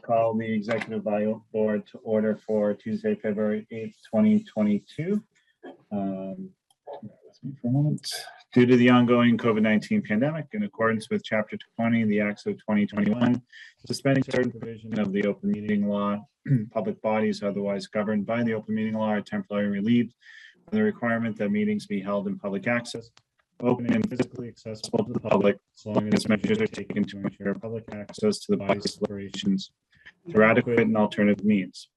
call the Executive Board to order for Tuesday, February 8th, 2022. With me for a moment. Due to the ongoing COVID-19 pandemic, in accordance with Chapter 20 of the Acts of 2021, suspending certain provision of the open meeting law, public bodies otherwise governed by the open meeting law are temporarily relieved from the requirement that meetings be held in public access, open and physically accessible to the public, as long as measures are taken to ensure public access to the body's deliberations through adequate and alternative means.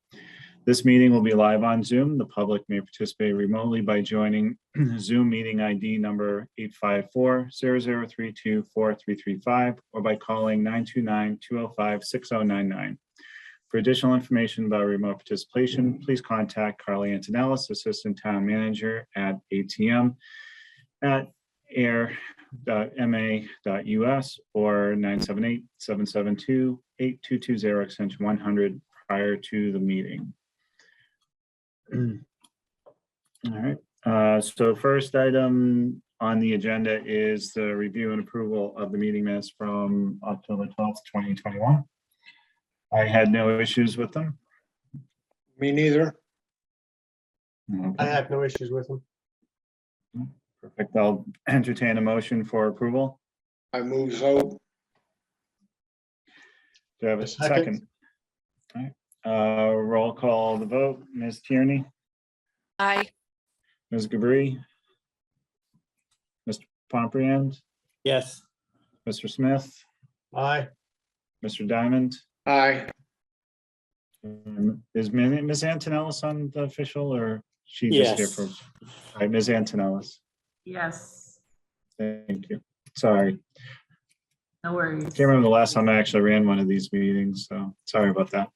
This meeting will be live on Zoom. The public may participate remotely by joining Zoom meeting ID number 854-0032-4335 or by calling 929-205-6099. For additional information about remote participation, please contact Carly Antonellis, Assistant Town Manager at ATM at ayer.ma.us or 978-772-8220 extension 100 prior to the meeting. All right. So first item on the agenda is the review and approval of the meeting minutes from October 12th, 2021. I had no issues with them. Me neither. Okay. I have no issues with them. Perfect. I'll entertain a motion for approval. I move so. Do I have a Second. second? All right. Roll call the vote. Ms. Tierney, Aye. Ms. Gabri, Mr. Pompriand, Yes. Mr. Smith, Aye. Mr. Diamond. Aye. Is Ms. Antonellis on the official, or she just here Yes. for? All right, Ms. Antonellis. Yes. Thank you. Sorry. No worries. Can't remember the last time I actually ran one of these meetings, so sorry about that.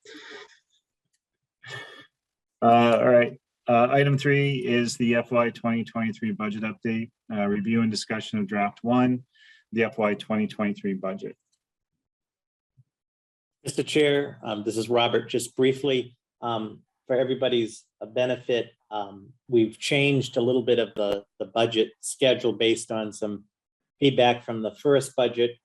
All right. Item 3 is the FY 2023 budget update, review and discussion of draft 1, the FY 2023 budget. Mr. Chair, this is Robert. Just briefly, for everybody's benefit, we've changed a little bit of the budget schedule based on some feedback from the first budget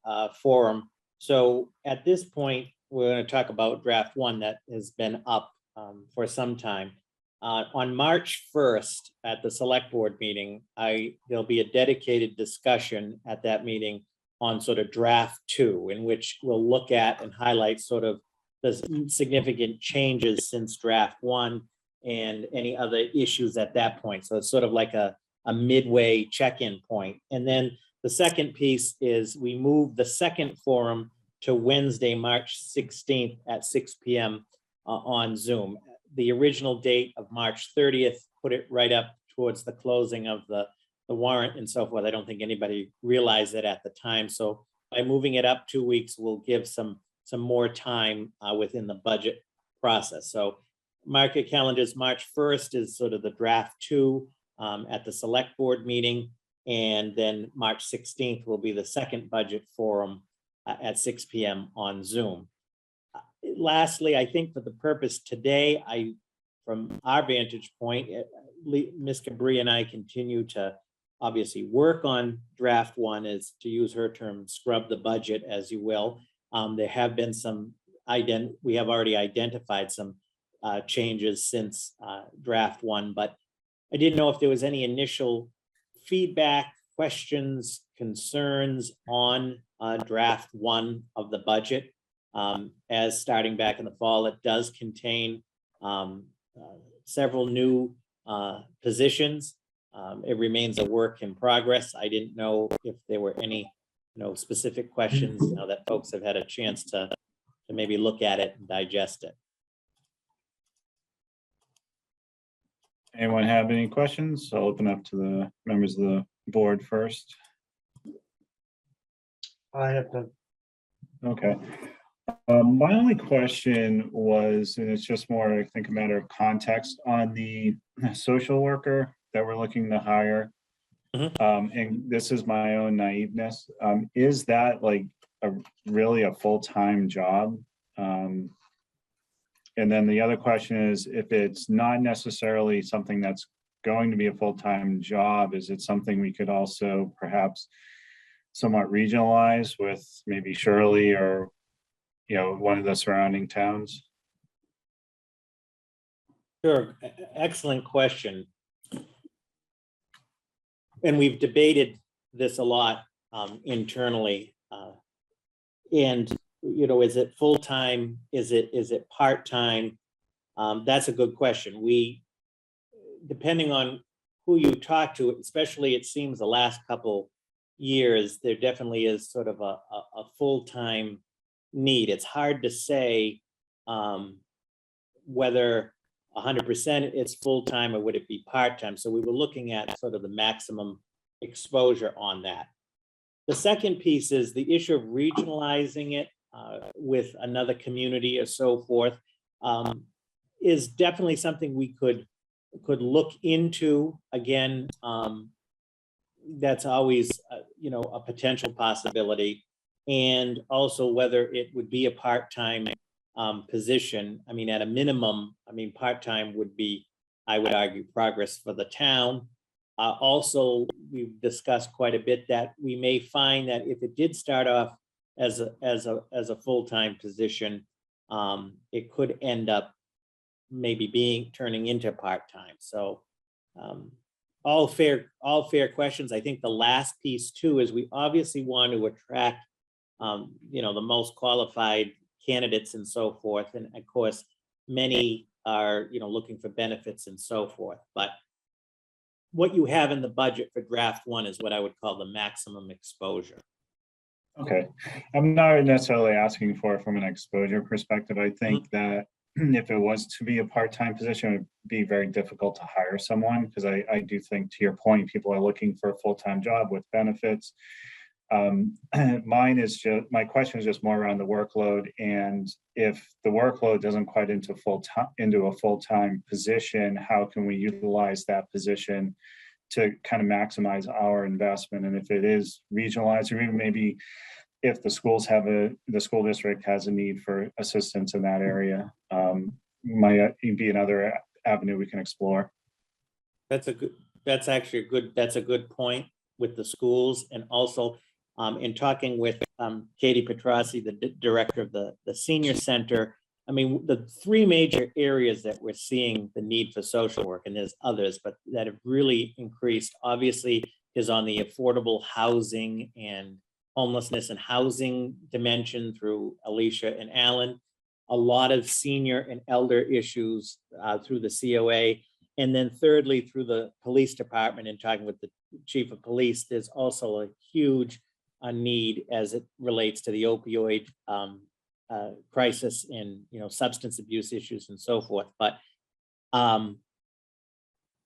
forum. So at this point, we're going to talk about draft 1 that has been up for some time. On March 1st at the select board meeting, there'll be a dedicated discussion at that meeting on sort of draft 2, in which we'll look at and highlight sort of the significant changes since draft 1 and any other issues at that point. So it's sort of like a midway check-in point. And then the second piece is we move the second forum to Wednesday, March 16th at 6 p.m. On Zoom. The original date of March 30th put it right up towards the closing of the warrant and so forth. I don't think anybody realized it at the time. So by moving it up 2 weeks, we'll give some more time within the budget process. So mark your calendars. March 1st is sort of the draft 2 at the select board meeting. And then March 16th will be the second budget forum at 6 p.m. on Zoom. Lastly, I think for the purpose today, from our vantage point, Ms. Cabri and I continue to obviously work on draft 1, is to use her term, scrub the budget, as you will. There have been some, we have already identified some changes since draft 1, but I didn't know if there was any initial feedback, questions, concerns on draft 1 of the budget. As starting back in the fall, it does contain several new positions. It remains a work in progress. I didn't know if there were any specific questions that folks have had a chance to maybe look at it and digest it. Anyone have any questions? I'll open up to the members of the board first. I have none. Okay. My only question was, and it's just more, I think, a matter of context on the social worker that we're looking to hire. And this is my own naiveness. Is that like really a full-time job? And then the other question is, if it's not necessarily something that's going to be a full-time job, is it something we could also perhaps somewhat regionalize with maybe Shirley or one of the surrounding towns? Sure, excellent question. And we've debated this a lot internally. And, is it full-time? Is it part-time? That's a good question. Depending on who you talk to, especially it seems the last couple years, there definitely is sort of a full-time need. It's hard to say whether 100% it's full-time or would it be part-time. So we were looking at sort of the maximum exposure on that. The second piece is the issue of regionalizing it with another community or so forth is definitely something we could look into. Again, that's always a potential possibility, and also whether it would be a part-time position. I mean, at a minimum, part-time would be, I would argue, progress for the town. Also, we've discussed quite a bit that we may find that if it did start off as a full-time position, it could end up maybe turning into part-time. So all fair questions. I think the last piece too is we obviously want to attract the most qualified candidates and so forth. And of course, many are looking for benefits and so forth. But what you have in the budget for draft one is what I would call the maximum exposure. Okay, I'm not necessarily asking for it from an exposure perspective. I think that if it was to be a part-time position, it would be very difficult to hire someone, because I do think, to your point, people are looking for a full-time job with benefits. My question is just more around the workload, and if the workload doesn't quite into a full-time position, how can we utilize that position to kind of maximize our investment? And if it is regionalized, or even maybe if the school district has a need for assistance in that area, might be another avenue we can explore. That's a good point with the schools. And also in talking with Katie Petrossi, the director of the senior center, the three major areas that we're seeing the need for social work, and there's others, but that have really increased, obviously, is on the affordable housing and homelessness and housing dimension through Alicia and Alan, a lot of senior and elder issues through the COA. And then thirdly, through the police department, and talking with the chief of police, there's also a huge need as it relates to the opioid crisis and substance abuse issues and so forth. But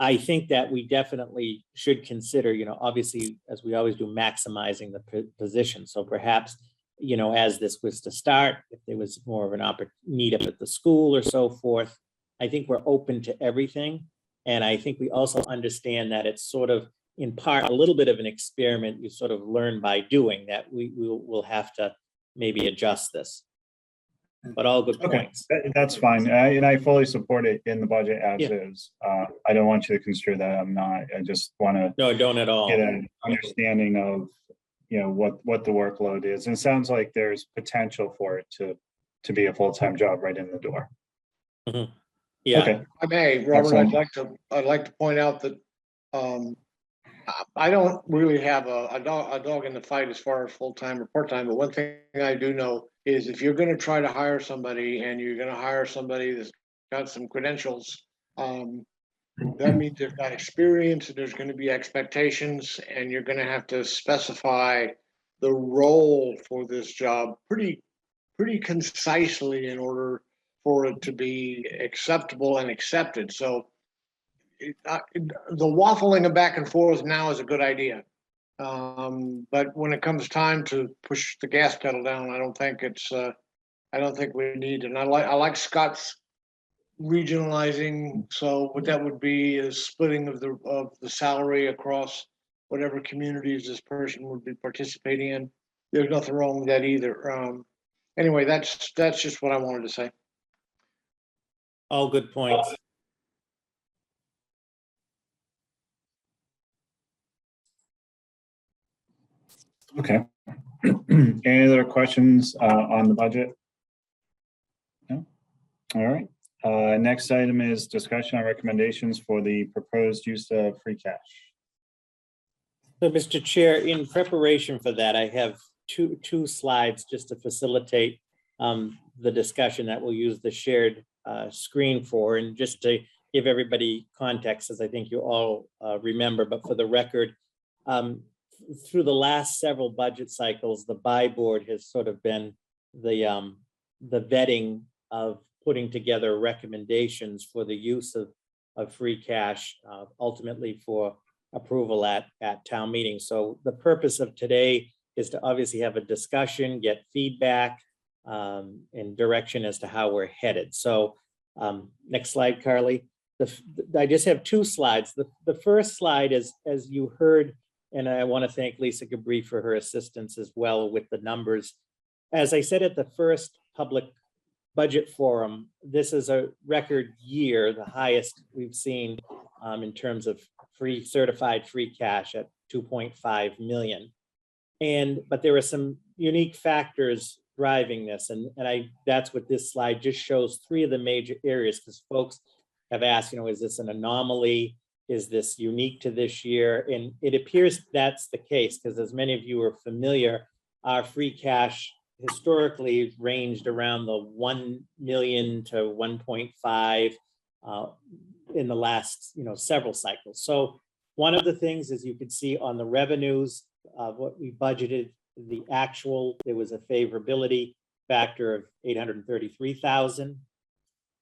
I think that we definitely should consider, obviously, as we always do, maximizing the position. So perhaps, as this was to start, if there was more of an need up at the school or so forth, I think we're open to everything. And I think we also understand that it's sort of, in part, a little bit of an experiment. You sort of learn by doing that. We'll have to maybe adjust this. But all good points. That's fine. And I fully support it in the budget as is. I don't want you to construe that I'm not. I just want to don't at all get an understanding of what the workload is. And it sounds like there's potential for it to be a full-time job right in the door. Mm-hmm. Yeah. Okay. If I may, Robert, I'd like to point out that I don't really have a dog in the fight as far as full-time or part-time, but one thing I do know is if you're going to try to hire somebody, and you're going to hire somebody that's got some credentials, that means they've got experience, and there's going to be expectations, and you're going to have to specify the role for this job pretty concisely in order for it to be acceptable and accepted. So the waffling back and forth now is a good idea. But when it comes time to push the gas pedal down, I don't think we need. And I like Scott's regionalizing. So what that would be is splitting of the salary across whatever communities this person would be participating in. There's nothing wrong with that either. Anyway, that's just what I wanted to say. All good points. Okay. Any other questions on the budget? All right. Next item is discussion on recommendations for the proposed use of free cash. So, Mr. Chair, in preparation for that, I have two slides just to facilitate the discussion that we'll use the shared screen for, and just to give everybody context, as I think you all remember, but for the record, through the last several budget cycles, the buy board has sort of been the vetting of putting together recommendations for the use of free cash, ultimately for approval at town meeting. So the purpose of today is to obviously have a discussion, get feedback, and direction as to how we're headed. So next slide, Carly. I just have two slides. The first slide is, as you heard, and I want to thank Lisa Gabri for her assistance as well with the numbers. As I said at the first public budget forum, this is a record year, the highest we've seen in terms of certified free cash at 2.5 million. But there are some unique factors driving this, and that's what this slide just shows, three of the major areas, because folks have asked, is this an anomaly? Is this unique to this year? And it appears that's the case, because as many of you are familiar, our free cash historically ranged around the 1 million to 1.5 in the last several cycles. So one of the things, as you can see on the revenues of what we budgeted, the actual, there was a favorability factor of 833,000.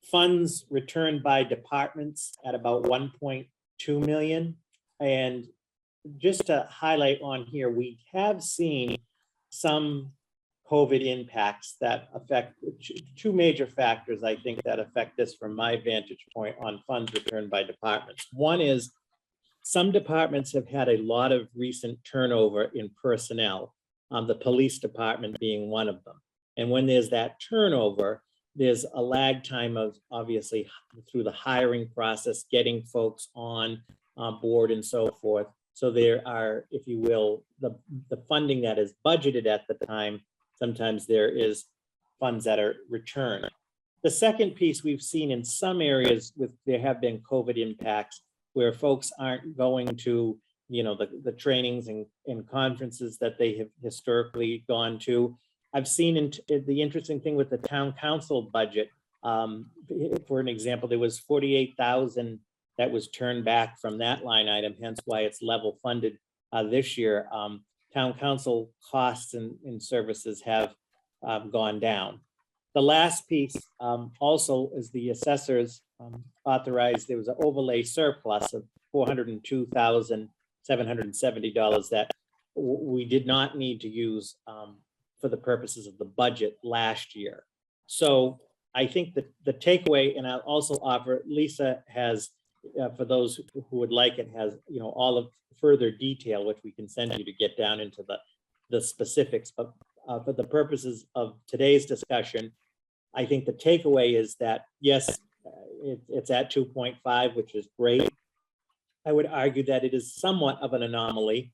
Funds returned by departments at about 1.2 million. And just to highlight on here, we have seen some COVID impacts that affect two major factors, I think, that affect this from my vantage point on funds returned by departments. One is some departments have had a lot of recent turnover in personnel, the police department being one of them. And when there's that turnover, there's a lag time of obviously through the hiring process, getting folks on board and so forth. So there are, if you will, the funding that is budgeted at the time, sometimes there is funds that are returned. The second piece we've seen in some areas there have been COVID impacts where folks aren't going to, the trainings and conferences that they have historically gone to. I've seen the interesting thing with the town council budget, for an example, there was 48,000 that was turned back from that line item, hence why it's level funded this year. Town council costs and services have gone down. The last piece also is the assessors authorized, there was an overlay surplus of $402,770 that we did not need to use for the purposes of the budget last year. So I think that the takeaway, and I'll also offer, Lisa has, for those who would like it, has all of further detail, which we can send you to get down into the specifics. But for the purposes of today's discussion, I think the takeaway is that, yes, it's at 2.5, which is great. I would argue that it is somewhat of an anomaly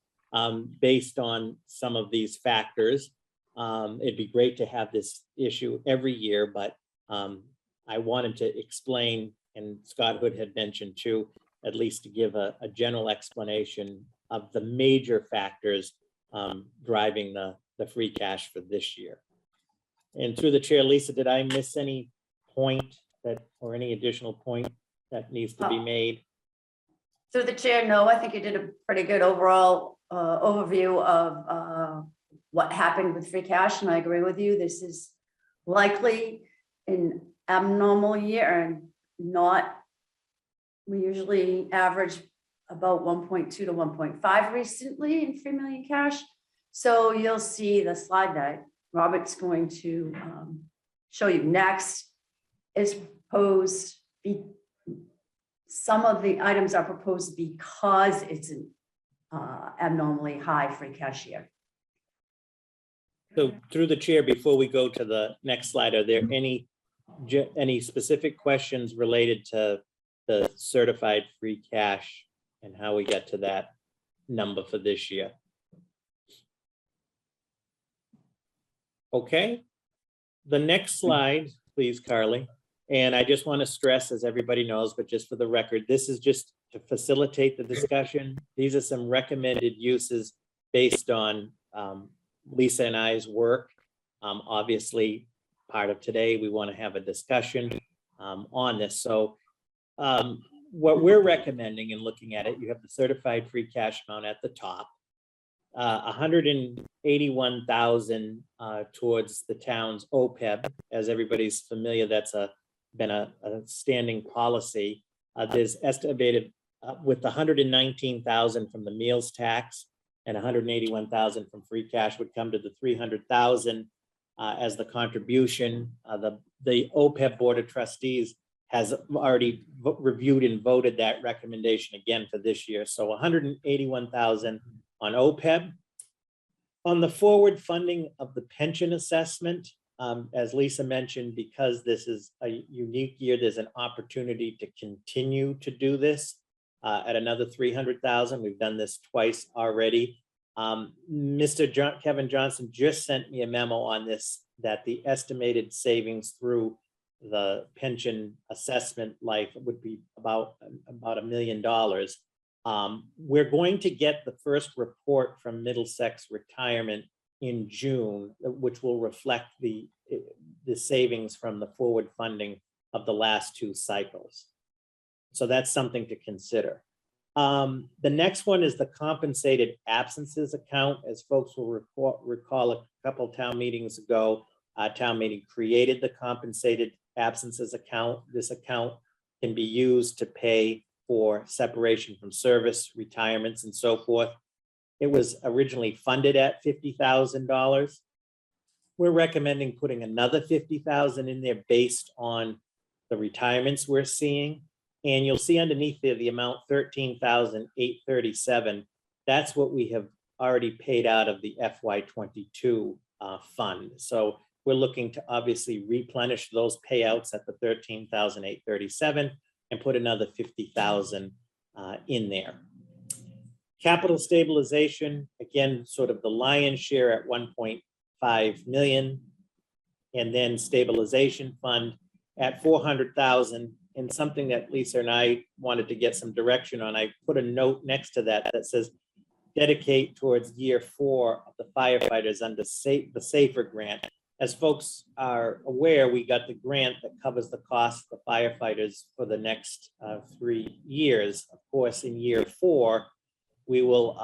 based on some of these factors. It'd be great to have this issue every year, but I wanted to explain, and Scott Hood had mentioned too, at least to give a general explanation of the major factors driving the free cash for this year. And through the chair, Lisa, did I miss any point or any additional point that needs to be made? Through the chair, no, I think you did a pretty good overall overview of what happened with free cash, and I agree with you. This is likely an abnormal year and not, we usually average about 1.2 to 1.5 recently in 3 million cash. So you'll see the slide that Robert's going to show you next is proposed. Some of the items are proposed because it's an abnormally high free cash year. So through the chair, before we go to the next slide, are there any specific questions related to the certified free cash and how we get to that number for this year? Okay. The next slide, please, Carly. And I just want to stress, as everybody knows, but just for the record, this is just to facilitate the discussion. These are some recommended uses based on Lisa and I's work. Obviously, part of today, we want to have a discussion on this. So what we're recommending and looking at it, you have the certified free cash amount at the top, 181,000 towards the town's OPEB. As everybody's familiar, that's been a standing policy. There's estimated with 119,000 from the meals tax and 181,000 from free cash would come to the 300,000 as the contribution. The OPEB Board of Trustees has already reviewed and voted that recommendation again for this year. So 181,000 on OPEB. On the forward funding of the pension assessment, as Lisa mentioned, because this is a unique year, there's an opportunity to continue to do this at another 300,000. We've done this twice already. Mr. Kevin Johnson just sent me a memo on this, that the estimated savings through the pension assessment life would be about $1 million. We're going to get the first report from Middlesex Retirement in June, which will reflect the savings from the forward funding of the last two cycles. So that's something to consider. The next one is the compensated absences account. As folks will recall, a couple town meetings ago, town meeting created the compensated absences account. This account can be used to pay for separation from service, retirements, and so forth. It was originally funded at $50,000. We're recommending putting another $50,000 in there based on the retirements we're seeing. And you'll see underneath there the amount $13,837. That's what we have already paid out of the FY22 fund. So we're looking to obviously replenish those payouts at the $13,837 and put another $50,000 in there. Capital stabilization, again, sort of the lion's share at 1.5 million, and then stabilization fund at 400,000. And something that Lisa and I wanted to get some direction on, I put a note next to that that says dedicate towards year 4 of the firefighters under the SAFER grant. As folks are aware, we got the grant that covers the cost of the firefighters for the next 3 years. Of course, in year 4, we will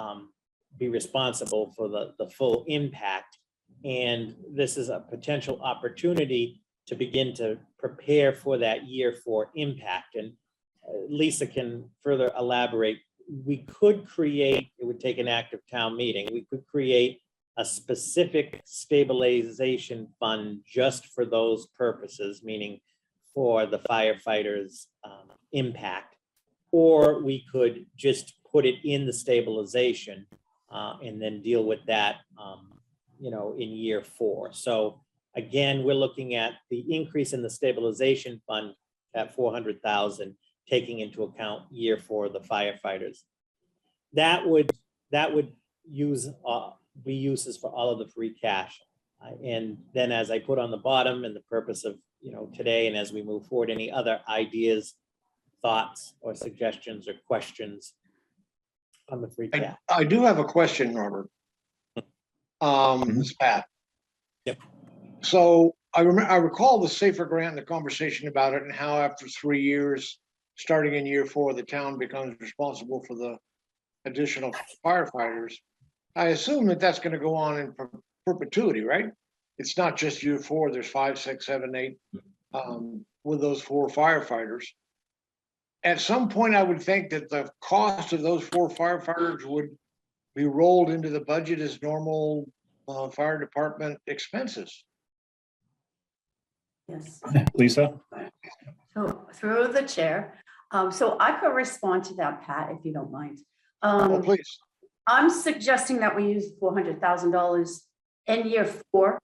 be responsible for the full impact. And this is a potential opportunity to begin to prepare for that year 4 impact. And Lisa can further elaborate. We could create, it would take an active town meeting, we could create a specific stabilization fund just for those purposes, meaning for the firefighters' impact, or we could just put it in the stabilization and then deal with that, in year 4. So again, we're looking at the increase in the stabilization fund at 400,000, taking into account year 4 of the firefighters. That would be uses for all of the free cash. And then as I put on the bottom, and the purpose of today and as we move forward, any other ideas, thoughts, or suggestions or questions on the free cash? I do have a question, Robert. It's Pat. Yep. So I recall the SAFER grant and the conversation about it, and how after 3 years, starting in year 4, the town becomes responsible for the additional firefighters. I assume that that's going to go on in perpetuity, right? It's not just year 4, there's 5, 6, 7, 8 with those 4 firefighters. At some point, I would think that the cost of those 4 firefighters would be rolled into the budget as normal fire department expenses. Yes. Lisa? So through the chair. So I could respond to that, Pat, if you don't mind. Oh, please. I'm suggesting that we use $400,000 in year 4,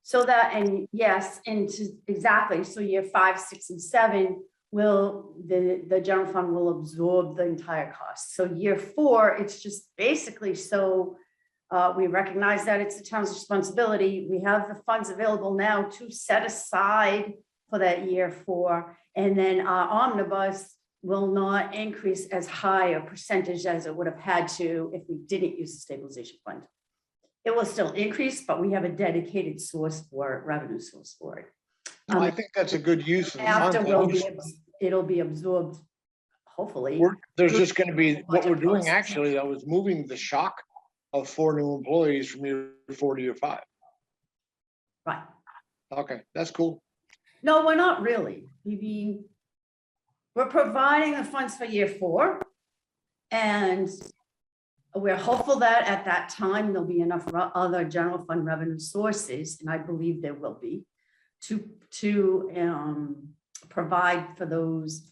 so that, and yes, exactly. So year 5, 6, and 7 will the general fund will absorb the entire cost. So year 4, it's just basically so we recognize that it's the town's responsibility. We have the funds available now to set aside for that year 4. And then our omnibus will not increase as high a percentage as it would have had to if we didn't use the stabilization fund. It will still increase, but we have a dedicated source for it, revenue source for it. I think that's a good use of the After funds. it'll be absorbed, hopefully. There's just gonna be, what we're doing actually, though, is moving the shock of 4 new employees from year 4 to year 5. Right. Okay, that's cool. No, we're not really. We're providing the funds for year 4. And we're hopeful that at that time, there'll be enough other general fund revenue sources, and I believe there will be, to provide for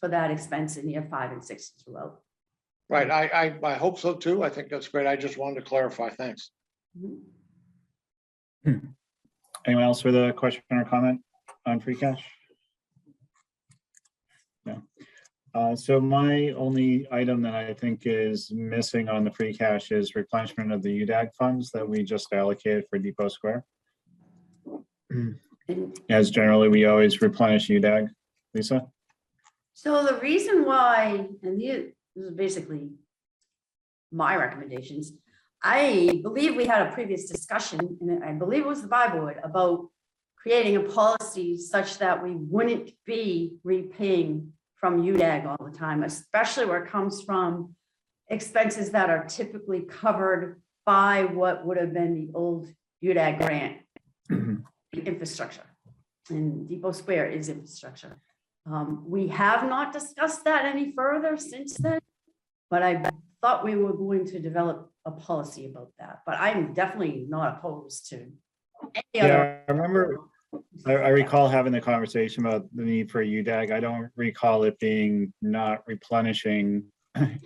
that expense in year 5 and 6 throughout. Right, I hope so too. I think that's great. I just wanted to clarify. Thanks. Mhm. Anyone else with a question or comment on free cash? No. So my only item that I think is missing on the free cash is replenishment of the UDAG funds that we just allocated for Depot Square. As generally, we always replenish UDAG. Lisa? So the reason why, and this is basically my recommendations, I believe we had a previous discussion, and I believe it was the buy board, about creating a policy such that we wouldn't be repaying from UDAG all the time, especially where it comes from expenses that are typically covered by what would have been the old UDAG grant infrastructure. And Depot Square is infrastructure. We have not discussed that any further since then, but I thought we were going to develop a policy about that. But I'm definitely not opposed to any other. I remember, I recall having the conversation about the need for a UDAG. I don't recall it being not replenishing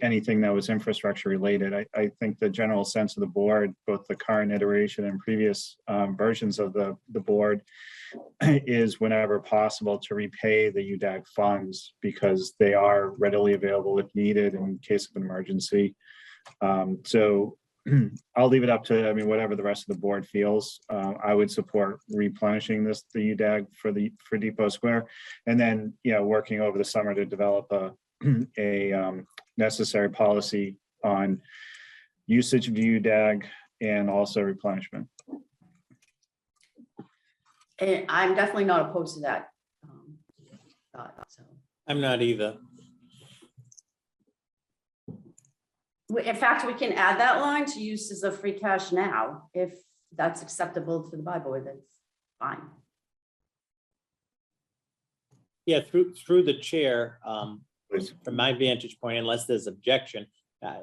anything that was infrastructure related. I think the general sense of the board, both the current iteration and previous versions of the board, is whenever possible to repay the UDAG funds because they are readily available if needed in case of an emergency. So I'll leave it up to, whatever the rest of the board feels. I would support replenishing the UDAG for Depot Square, and then working over the summer to develop a necessary policy on usage of UDAG and also replenishment. And I'm definitely not opposed to that. So. I'm not either. In fact, we can add that line to uses of free cash now, if that's acceptable to the buy board, that's fine. Yeah, through the chair, from my vantage point, unless there's objection,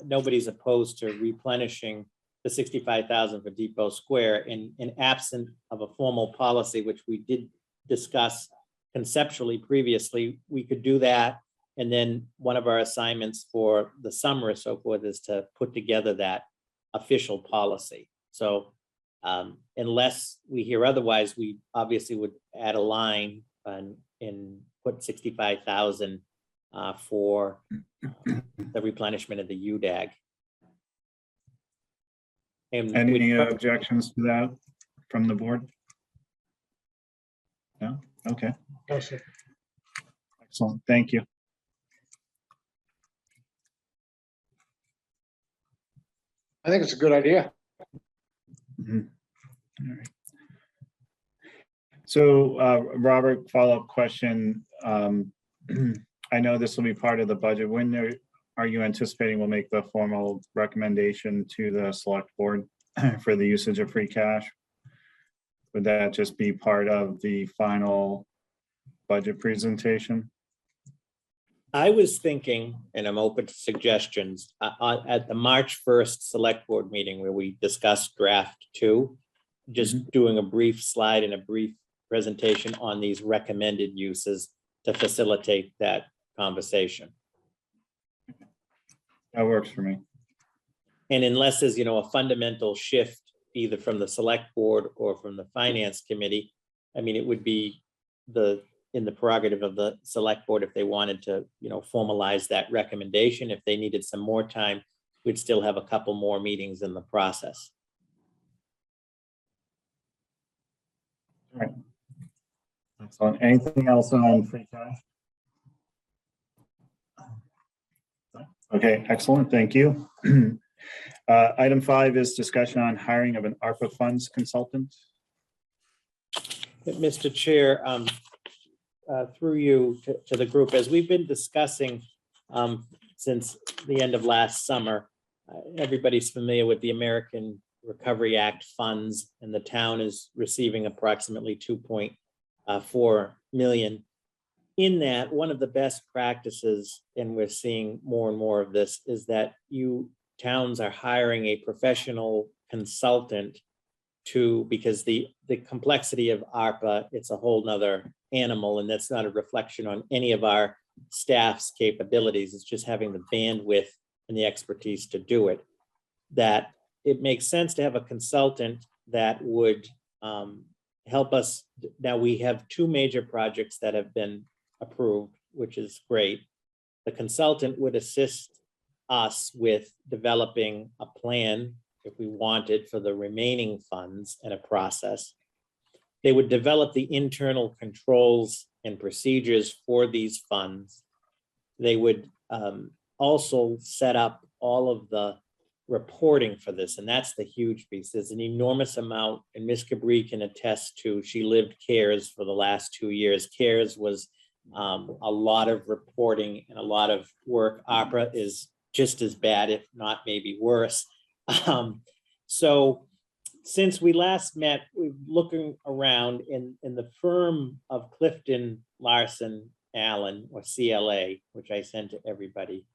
nobody's opposed to replenishing the 65,000 for Depot Square in absent of a formal policy, which we did discuss conceptually previously. We could do that. And then one of our assignments for the summer or so forth is to put together that official policy. So unless we hear otherwise, we obviously would add a line and put 65,000 for the replenishment of the UDAG. And any objections to that from the board? No? Okay. Excellent. Thank you. I think it's a good idea. Mhm. All right. So, Robert, follow-up question. I know this will be part of the budget. When are you anticipating we'll make the formal recommendation to the select board for the usage of free cash? Would that just be part of the final budget presentation? I was thinking, and I'm open to suggestions, at the March 1st select board meeting where we discussed draft 2, just doing a brief slide and a brief presentation on these recommended uses to facilitate that conversation. That works for me. And unless there's, a fundamental shift either from the select board or from the finance committee, it would be in the prerogative of the select board if they wanted to, formalize that recommendation. If they needed some more time, we'd still have a couple more meetings in the process. All right. Excellent. Anything else on free cash? Okay, excellent. Thank you. Item 5 is discussion on hiring of an ARPA funds consultant. Mr. Chair, through you to the group, as we've been discussing since the end of last summer, everybody's familiar with the American Recovery Act funds, and the town is receiving approximately 2.4 million. In that, one of the best practices, and we're seeing more and more of this, is that towns are hiring a professional consultant because the complexity of ARPA, it's a whole nother animal, and that's not a reflection on any of our staff's capabilities. It's just having the bandwidth and the expertise to do it. That it makes sense to have a consultant that would help us. Now, we have 2 major projects that have been approved, which is great. The consultant would assist us with developing a plan, if we wanted, for the remaining funds and a process. They would develop the internal controls and procedures for these funds. They would also set up all of the reporting for this, and that's the huge piece. There's an enormous amount, and Ms. Cabri can attest to, she lived CARES for the last 2 years. CARES was a lot of reporting and a lot of work. ARPA is just as bad, if not maybe worse. So since we last met, we're looking around in the firm of Clifton Larson Allen, or CLA, which I sent to everybody.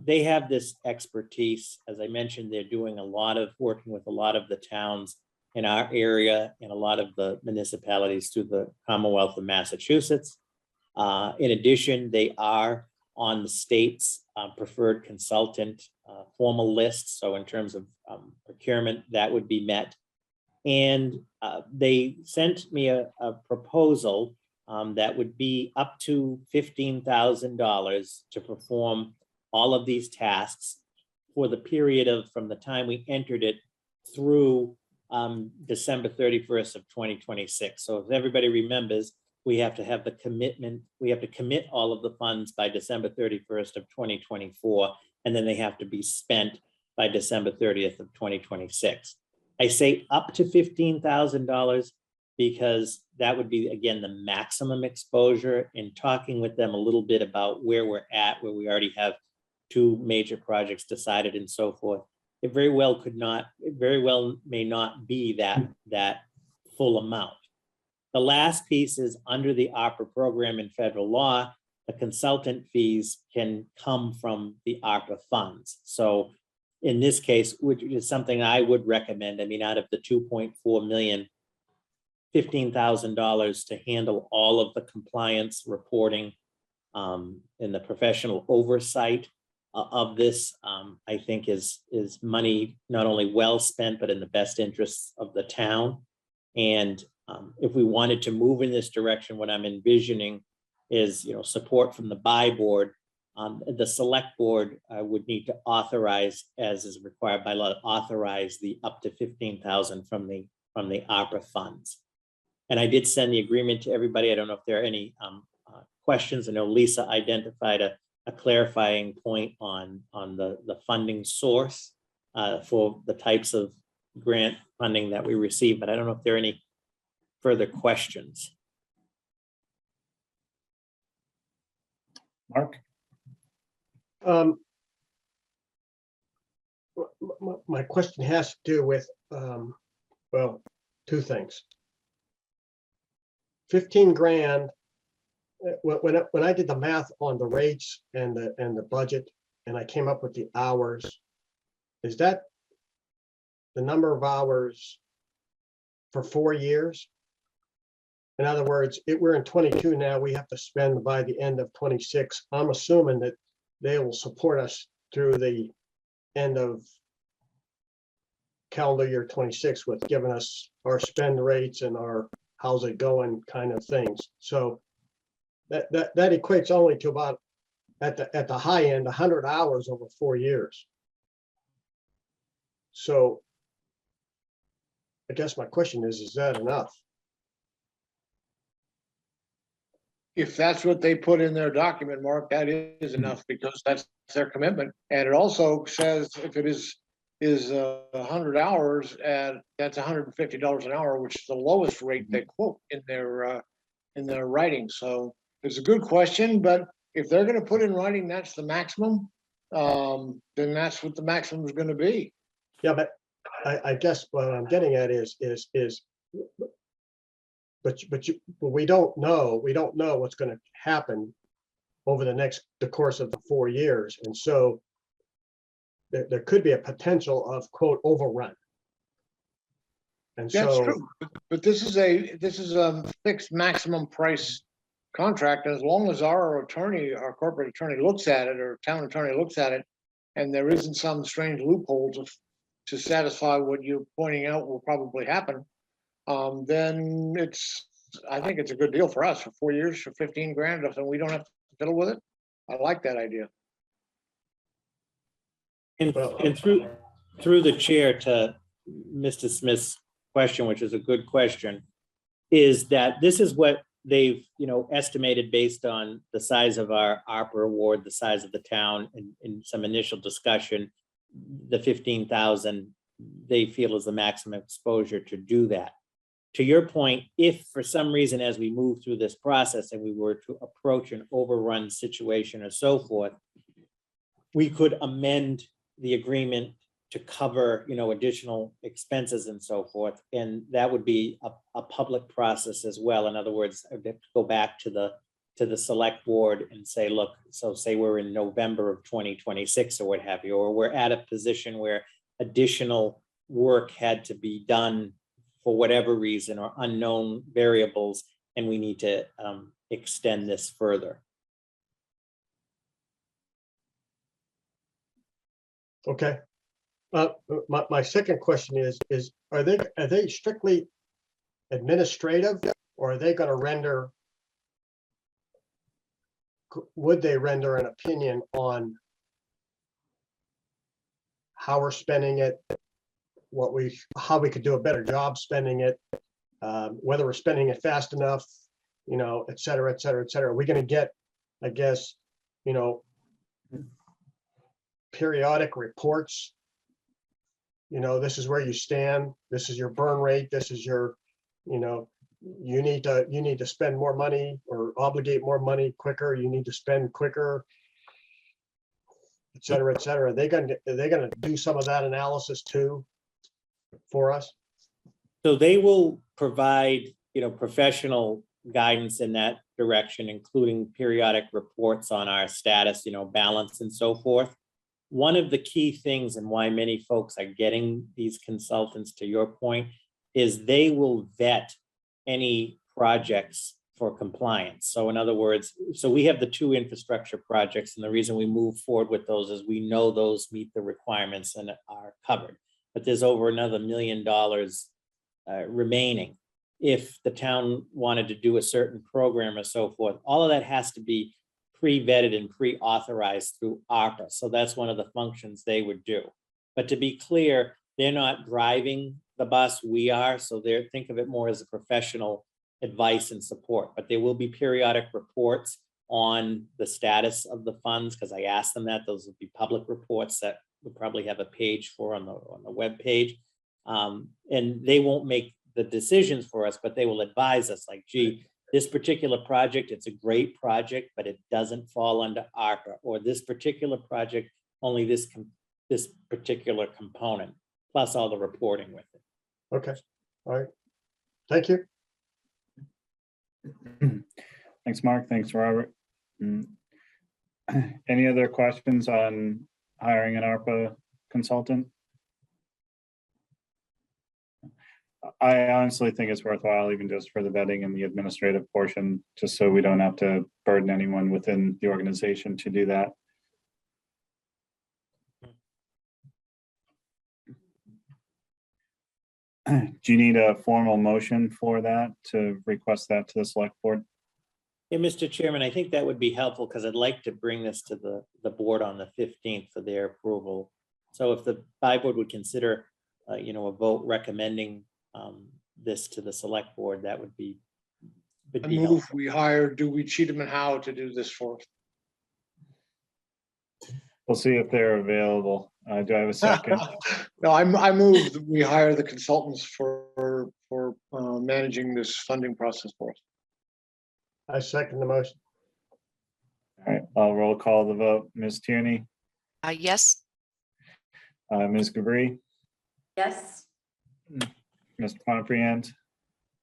They have this expertise. As I mentioned, they're doing a lot of working with a lot of the towns in our area and a lot of the municipalities through the Commonwealth of Massachusetts. In addition, they are on the state's preferred consultant formal list. So in terms of procurement, that would be met. And they sent me a proposal that would be up to $15,000 to perform all of these tasks for the period of from the time we entered it through December 31st of 2026. So if everybody remembers, we have to have the commitment, we have to commit all of the funds by December 31st of 2024, and then they have to be spent by December 30th of 2026. I say up to $15,000 because that would be, again, the maximum exposure. In talking with them a little bit about where we're at, where we already have 2 major projects decided and so forth, it very well may not be that full amount. The last piece is under the ARPA program in federal law, the consultant fees can come from the ARPA funds. So in this case, which is something I would recommend, I mean, out of the 2.4 million, $15,000 to handle all of the compliance reporting and the professional oversight of this, I think is money not only well spent, but in the best interests of the town. And if we wanted to move in this direction, what I'm envisioning is, support from the buy board. The select board would need to authorize, as is required by law, authorize the up to 15,000 from the ARPA funds. And I did send the agreement to everybody. I don't know if there are any questions. I know Lisa identified a clarifying point on the funding source for the types of grant funding that we receive, but I don't know if there are any further questions. Mark? My question has to do with, well, 2 things. 15 grand, when I did the math on the rates and the budget, and I came up with the hours, is that the number of hours for 4 years? In other words, we're in 22 now, we have to spend by the end of 26. I'm assuming that they will support us through the end of calendar year 26 with giving us our spend rates and our how's it going kind of things. So that equates only to about, at the high end, 100 hours over 4 years. So I guess my question is that enough? if that's what they put in their document, Mark, that is enough because that's their commitment. And it also says if it is 100 hours at that's $150 an hour, which is the lowest rate they quote in their writing. So it's a good question, but if they're going to put in writing that's the maximum, then that's what the maximum is going to be. Yeah, but I guess what I'm getting at is, but we don't know what's going to happen over the course of the 4 years. And so there could be a potential of quote overrun. And That's so, true, but this is a fixed maximum price contract. As long as our attorney, our corporate attorney looks at it, or town attorney looks at it, and there isn't some strange loophole to satisfy what you're pointing out will probably happen, then I think it's a good deal for us for 4 years for 15 grand, and we don't have to fiddle with it. I like that idea. And, Well, and through the chair to Mr. Smith's question, which is a good question, is that this is what they've, estimated based on the size of our ARPA award, the size of the town, and in some initial discussion, the 15,000 they feel is the maximum exposure to do that. To your point, if for some reason, as we move through this process and we were to approach an overrun situation or so forth, we could amend the agreement to cover, additional expenses and so forth. And that would be a public process as well. In other words, I'd have to go back to the select board and say, look, so say we're in November of 2026 or what have you, or we're at a position where additional work had to be done for whatever reason or unknown variables, and we need to extend this further. okay. My second question is are they strictly administrative, or are they going to would they render an opinion on how we're spending it, how we could do a better job spending it, whether we're spending it fast enough, et cetera, et cetera, et cetera. Are we going to get, I guess, periodic reports? This is where you stand. This is your burn rate. This is your, you need to spend more money or obligate more money quicker. You need to spend quicker, et cetera, et cetera. Are they going to do some of that analysis too for us? So they will provide, professional guidance in that direction, including periodic reports on our status, balance and so forth. One of the key things and why many folks are getting these consultants, to your point, is they will vet any projects for compliance. So in other words, we have the 2 infrastructure projects, and the reason we move forward with those is we know those meet the requirements and are covered. But there's over another $1 million remaining. If the town wanted to do a certain program or so forth, all of that has to be pre-vetted and pre-authorized through ARPA. So that's one of the functions they would do. But to be clear, they're not driving the bus, we are. So think of it more as a professional advice and support. But there will be periodic reports on the status of the funds, because I asked them that. Those would be public reports that we'll probably have a page for on the web page. And they won't make the decisions for us, but they will advise us like, gee, this particular project, it's a great project, but it doesn't fall under ARPA, or this particular project, only this particular component, plus all the reporting with it. Okay, all right. Thank you. Thanks, Mark. Thanks, Robert. Any other questions on hiring an ARPA consultant? I honestly think it's worthwhile, even just for the vetting and the administrative portion, just so we don't have to burden anyone within the organization to do that. Do you need a formal motion for that, to request that to the select board? Hey, Mr. Chairman, I think that would be helpful, because I'd like to bring this to the board on the 15th for their approval. So if the board would consider, a vote recommending this to the select board, that would be would I be move helpful. we hire Dewey Cheatham and Howe to do this for us. We'll see if they're available. Do I have a second? No, I move that we hire the consultants for managing this funding process for us. I second the motion. All right, I'll roll call the vote. Ms. Tierney, Yes. Ms. Gabri, Yes, Mr. Pomfriand,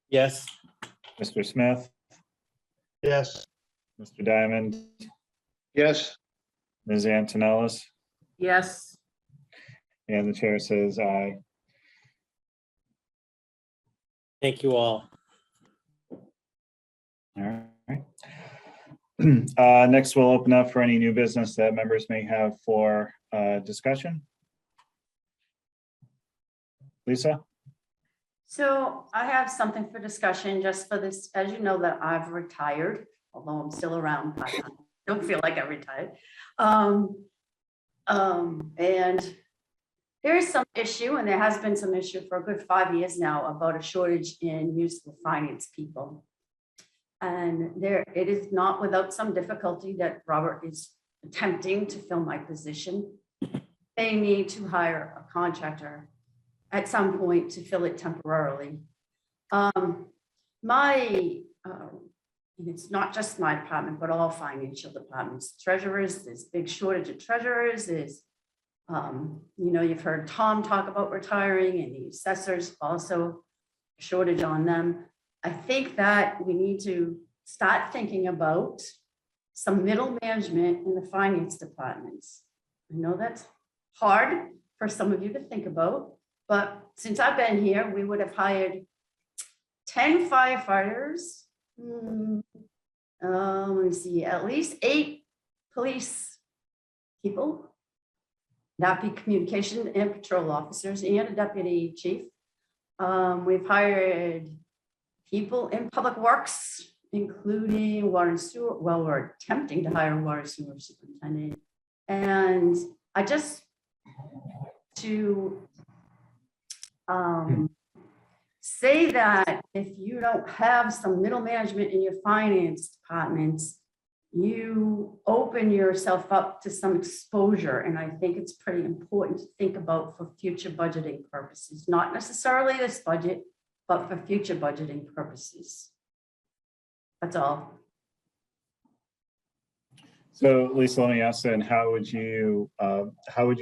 Yes, Mr. Smith, Yes, Mr. Diamond, Yes, Ms. Antonellis, Yes. and the chair says aye. thank you all. All right. Next, we'll open up for any new business that members may have for discussion. Lisa? so I have something for discussion just for this, as you know, that I've retired, although I'm still around, but I don't feel like I retired. And there is some issue, and there has been some issue for a good 5 years now about a shortage in municipal finance people. And it is not without some difficulty that Robert is attempting to fill my position. They need to hire a contractor at some point to fill it temporarily. It's not just my department, but all financial departments, treasurers, there's a big shortage of treasurers, you've heard Tom talk about retiring, and the assessors also a shortage on them. I think that we need to start thinking about some middle management in the finance departments. I know that's hard for some of you to think about, but since I've been here, we would have hired 10 firefighters. Let me see, at least 8 police people. That'd be communication and patrol officers and a deputy chief. We've hired people in public works, including water and sewer. Well, we're attempting to hire a water and sewer superintendent. And I just to say that if you don't have some middle management in your finance departments, you open yourself up to some exposure. And I think it's pretty important to think about for future budgeting purposes, not necessarily this budget, but for future budgeting purposes. That's all. So Lisa, let me ask then, how would you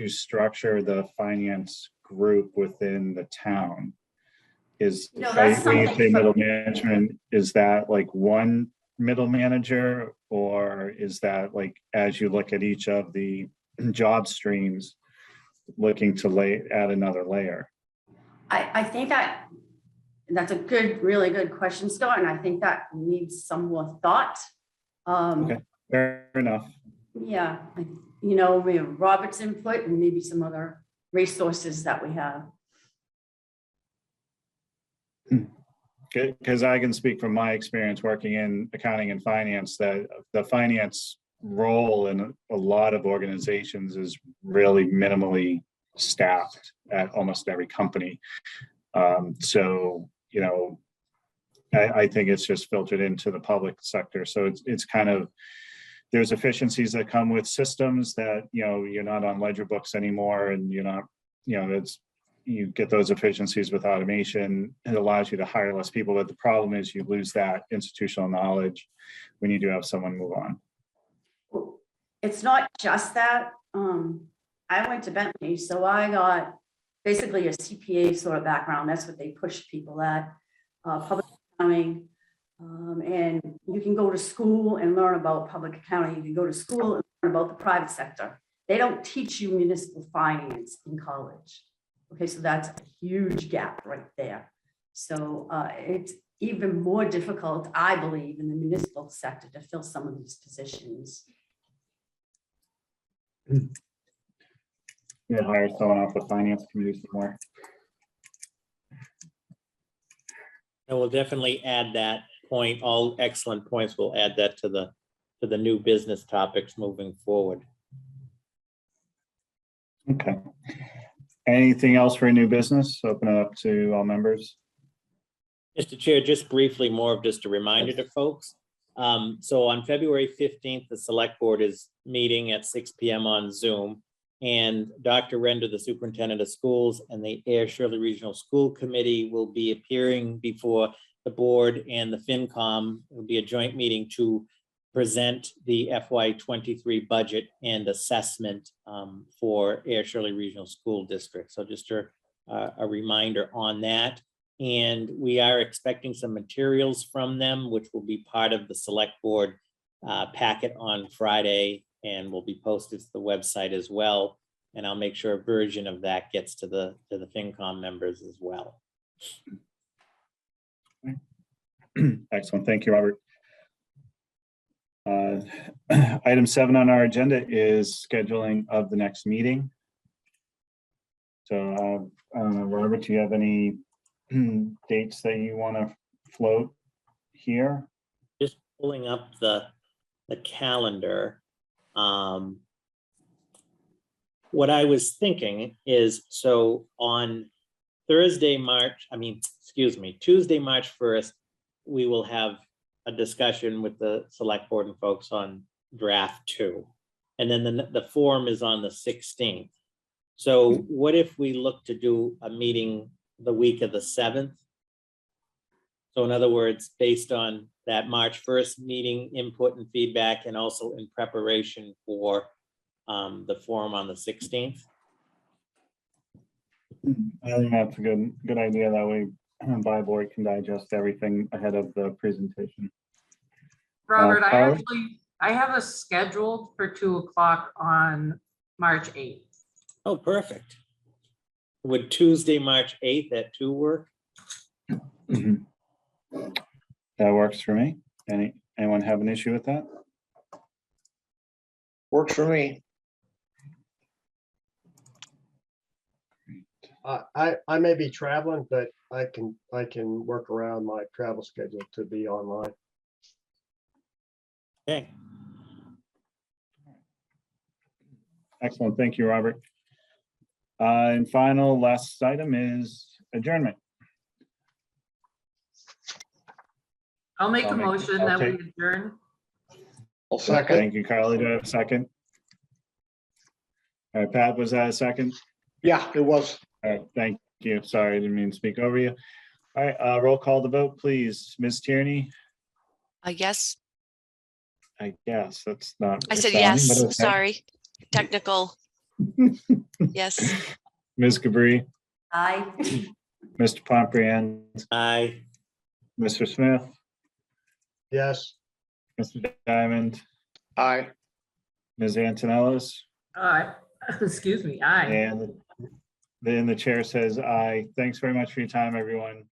structure the finance group within the town? Is, No, that's when you something say for- middle management, is that like one middle manager, or is that like, as you look at each of the job streams, looking to add another layer? I think that's a really good question, Scott, and I think that needs some more thought. Okay, fair enough. Yeah, we have Robert's input and maybe some other resources that we have. Because I can speak from my experience working in accounting and finance, that the finance role in a lot of organizations is really minimally staffed at almost every company. So, I think it's just filtered into the public sector. So it's kind of, there's efficiencies that come with systems that, you're not on ledger books anymore, and you're not, you get those efficiencies with automation. It allows you to hire less people, but the problem is you lose that institutional knowledge when you do have someone move on. It's not just that. I went to Bentley, so I got basically a CPA sort of background. That's what they push people at, public accounting. And you can go to school and learn about public accounting. You can go to school and learn about the private sector. They don't teach you municipal finance in college. Okay, so that's a huge gap right there. So it's even more difficult, I believe, in the municipal sector to fill some of these positions. Yeah, hire someone off the finance committee somewhere. And we'll definitely add that point, all excellent points. We'll add that to the new business topics moving forward. Okay. Anything else for new business? Open it up to all members. Mr. Chair, just briefly, more of just a reminder to folks. So on February 15th, the select board is meeting at 6 p.m. on Zoom. And Dr. Render, the superintendent of schools, and the Ayer Shirley Regional School Committee will be appearing before the board and the FinCom. It will be a joint meeting to present the FY23 budget and assessment for Ayer Shirley Regional School District. So just a reminder on that. And we are expecting some materials from them, which will be part of the select board packet on Friday and will be posted to the website as well. And I'll make sure a version of that gets to the FinCom members as well. Excellent. Thank you, Robert. Item 7 on our agenda is scheduling of the next meeting. So, Robert, do you have any dates that you want to float here? Just pulling up the calendar. What I was thinking is, so on Tuesday, March 1st, we will have a discussion with the select board and folks on draft 2. And then the forum is on the 16th. So what if we look to do a meeting the week of the 7th? So in other words, based on that March 1st meeting input and feedback, and also in preparation for the forum on the 16th. I think that's a good idea. That way, by board can digest everything ahead of the presentation. Robert, Carly? I have us scheduled for 2 o'clock on March 8th. Oh, perfect. Would Tuesday, March 8th at 2 work? That works for me. Anyone have an issue with that? Works for me. I may be traveling, but I can work around my travel schedule to be online. Okay. Excellent. Thank you, Robert. And final last item is adjournment. I'll make I'll a make- motion I'll that we take- adjourn. I'll second. Thank you, Carly. Do I have a second? All right, Pat, was that a second? Yeah, it was. All right, thank you. Sorry, I didn't mean to speak over you. All right, roll call the vote, please. Ms. Tierney? Yes. I guess that's not. I said responding, but yes. okay. Sorry. Technical. Yes. Ms. Cabri, Aye. Mr. Pomprian, Aye. Mr. Smith, Yes. Mr. Diamond, Aye. Ms. Antonellis, Excuse me. Aye. and then the chair says aye. Thanks very much for your time, everyone.